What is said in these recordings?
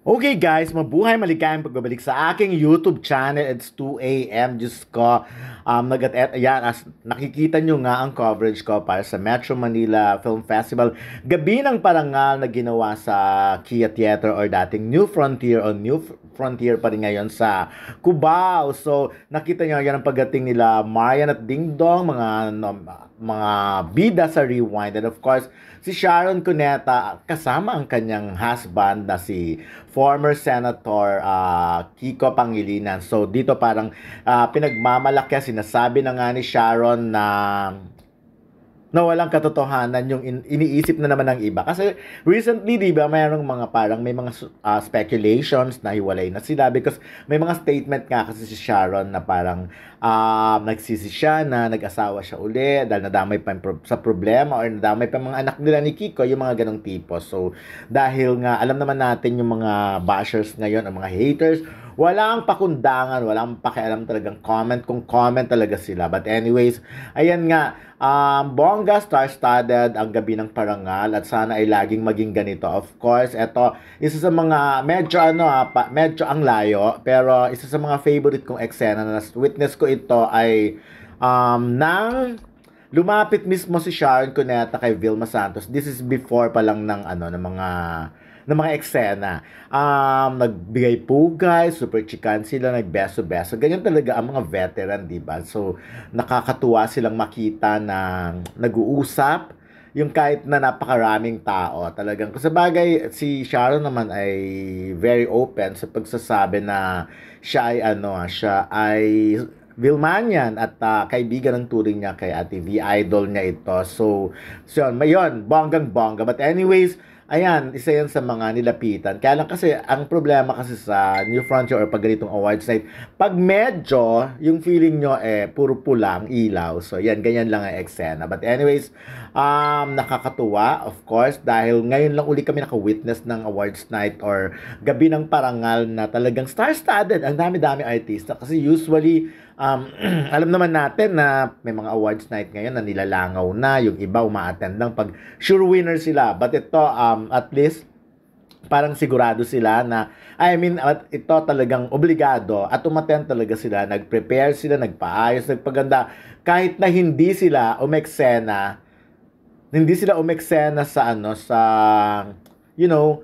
Okay guys, mabuhay maligayang pagbabalik sa aking YouTube channel. It's 2 a.m. Diyos ko. Yan, as nakikita nyo nga ang coverage ko para sa Metro Manila Film Festival. Gabi ng parangal na ginawa sa Kia Theater or dating New Frontier o New Frontier pa rin ngayon sa Cubao. So, nakita nyo yan ang pagdating nila Marian at Ding Dong, mga bida sa Rewind. And of course, si Sharon Cuneta kasama ang kanyang husband na si former Senator Kiko Pangilinan. So dito parang pinagmamalaki, sinasabi na nga ni Sharon na walang katotohanan yung iniisip na naman ng iba. Kasi recently, di ba, mayroong mga parang may mga speculations na hiwalay na sila because may mga statement nga kasi si Sharon na parang nagsisi siya na nag-asawa siya uli dahil nadamay pa sa problema or nadamay pa mga anak nila ni Kiko, yung mga ganong tipo. So, dahil nga alam naman natin yung mga bashers ngayon, ang mga haters, walang pakundangan, walang pakialam talagang comment kung comment talaga sila. But anyways, ayan nga, bongga, star-studded ang gabi ng parangal at sana ay laging maging ganito. Of course, ito, isa sa mga medyo medyo ang layo, pero isa sa mga favorite kong eksena na witness ko ito ay nang lumapit mismo si Sharon Cuneta kay Vilma Santos. This is before pa lang ng mga eksena. Nagbigay pugay, super chikan sila, nagbeso-beso. Ganyan talaga ang mga veteran, di ba? So, nakakatuwa silang makita na nag-uusap yung kahit na napakaraming tao. Talagang, sa bagay, si Sharon naman ay very open sa pagsasabi na siya ay Vilmanian at kaibigan ng turing niya kay Ate V, idol niya ito. So yun, bonggang-bongga. But anyways, ayan, isa yan sa mga nilapitan. Kaya lang kasi, ang problema kasi sa New Frontier or pag ganitong awards night, pag medyo, yung feeling nyo puro pulang, ilaw. So, yan, ganyan lang ang eksena. But anyways, nakakatuwa, of course, dahil ngayon lang uli kami naka-witness ng awards night or gabi ng parangal na talagang star-studded. Ang dami-dami artista. Kasi usually, alam naman natin na may mga awards night ngayon na nilalangaw na, yung iba uma-attend lang pag sure winner sila. But ito, at least, parang sigurado sila na, ito talagang obligado at umattend talaga sila, nag-prepare sila, nagpaayos, nagpaganda, kahit na hindi sila umeksena you know,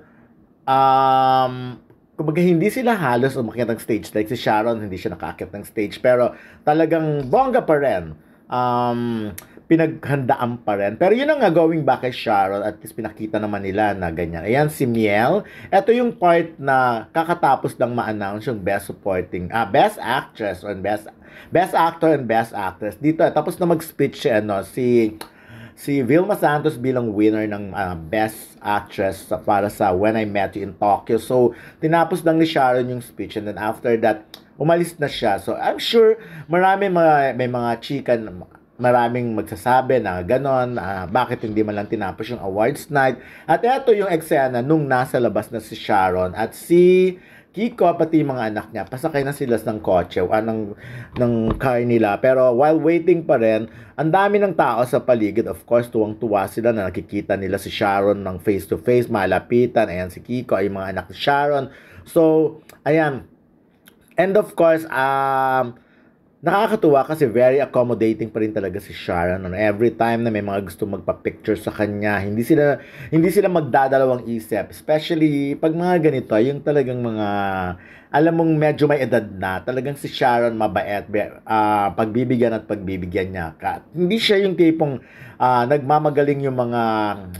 kumbaga hindi sila halos umakyat ng stage. Like si Sharon, hindi siya nakaakyat ng stage. Pero talagang bongga pa rin. Pinaghandaan pa rin. Pero yun ang nga, going back kay Sharon, at least pinakita naman nila na ganyan. Ayan, si Miel. Ito yung part na kakatapos lang ma-announce yung Best Supporting, Best Actress or Best Actor and Best Actress. Dito, tapos na mag-speech si Vilma Santos bilang winner ng Best Actress para sa When I Met You in Tokyo. So, tinapos lang ni Sharon yung speech and then after that, umalis na siya. So, I'm sure may mga chika, maraming magsasabi na ganon, bakit hindi man lang tinapos yung awards night. At ito yung eksena nung nasa labas na si Sharon at si Kiko, pati mga anak niya, pasakay na sila ng kotse, ng car nila. Pero while waiting pa rin, ang dami ng tao sa paligid. Of course, tuwang-tuwa sila na nakikita nila si Sharon ng face-to-face, malapitan. Ayan, si Kiko ay mga anak ni Sharon. So, ayan. And of course, nakakatuwa kasi very accommodating pa rin talaga si Sharon. Every time na may mga gusto magpa-picture sa kanya, hindi sila magdadalawang isip. Especially pag mga ganito, yung talagang mga, alam mong medyo may edad na, talagang si Sharon mabait, pagbibigyan at pagbibigyan niya ka. Hindi siya yung tipong nagmamagaling yung mga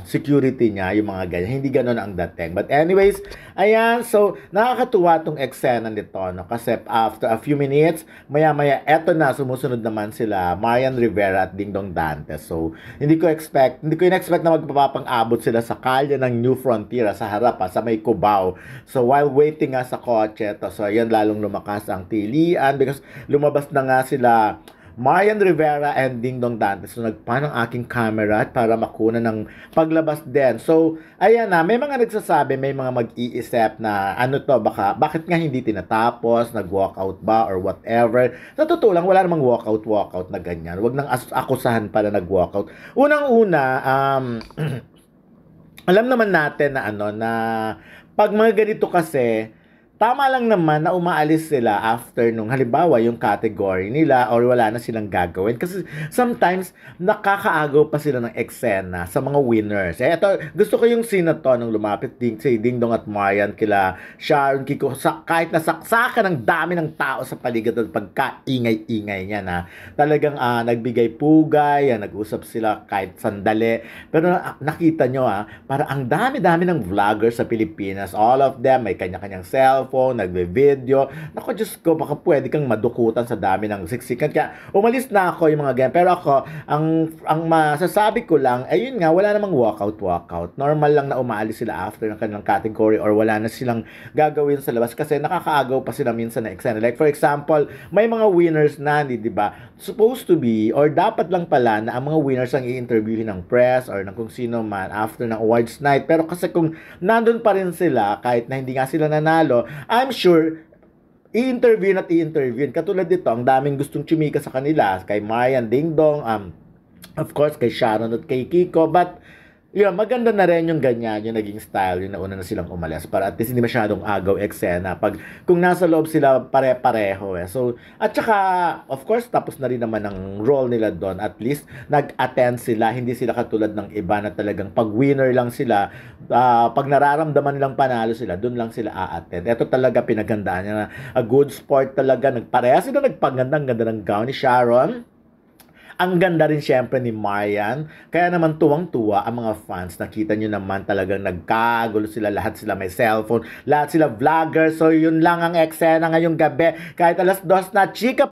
security niya, yung mga ganyan. Hindi ganon ang dating. But anyways, ayan, so nakakatuwa tong eksena nito, no? Kasi after a few minutes, maya-maya, eto na, sumusunod naman sila, Marian Rivera at Ding Dong Dantes. So, hindi ko in-expect na magpapang-abot sila sa kalye ng New Frontier sa harap, sa may Cubao. So, while waiting nga sa kotse, so ayan, lalong lumakas ang tilian because lumabas na nga sila Marian Rivera and Ding Dong Dantes. So, nagpan ang aking camera para makuna ng paglabas din. So, ayan na, may mga nagsasabi, may mga mag-iisip na, bakit nga hindi tinatapos, nag-walkout ba, or whatever. Sa totoo lang, wala namang walkout na ganyan. Huwag nang akusahan para nag-walkout. Unang-una, alam naman natin na pag mga ganito kasi, tama lang naman na umaalis sila after nung halimbawa yung category nila or wala na silang gagawin. Kasi sometimes nakakaagaw pa sila ng eksena sa mga winners. Ito, gusto ko yung scene na to nung lumapit si Ding Dong at Marian kila Sharon Kiko. Kahit nasaksakan ng dami ng tao sa paligid at pagkaingay-ingay niya na talagang nagbigay pugay, nag-usap sila kahit sandali. Pero nakita nyo para ang dami-dami ng vloggers sa Pilipinas. All of them may kanya-kanyang cellphone, nagbe-video. Naku, Diyos ko, baka pwede kang madukutan sa dami ng siksikan. Kaya umalis na ako yung mga ganyan. Pero ako, ang masasabi ko lang, ayun nga, wala namang walkout. Normal lang na umaalis sila after ng kanilang category or wala na silang gagawin sa labas kasi nakakaagaw pa sila minsan na eksena. Like for example, may mga winners na, di ba? Supposed to be, or dapat lang pala na ang mga winners ang i-interviewin ng press or ng kung sino man after ng awards night. Pero kasi kung nandun pa rin sila, kahit na hindi nga sila nanalo, I'm sure i-interview. Katulad dito, ang daming gustong chumika sa kanila, kay Marian, Ding Dong, of course, kay Sharon at kay Kiko, but yun, maganda na rin yung ganyan, yung naging style, yung nauna na silang umalis para at least hindi masyadong agaw eksena pag kung nasa loob sila pare-pareho So, at saka, of course, tapos na rin naman ang role nila doon. At least, nag-attend sila, hindi sila katulad ng iba na talagang pag winner lang sila, pag nararamdaman nilang panalo sila, doon lang sila a-attend. Ito talaga pinagandaan niya na a good sport talaga. Pareha sila nagpagandang ganda ng gown ni Sharon. Ang ganda rin syempre ni Marian. Kaya naman tuwang-tuwa ang mga fans. Nakita nyo naman talagang nagkagulo sila. Lahat sila may cellphone. Lahat sila vloggers. So yun lang ang eksena ngayong gabi. Kahit alas 2 na, chika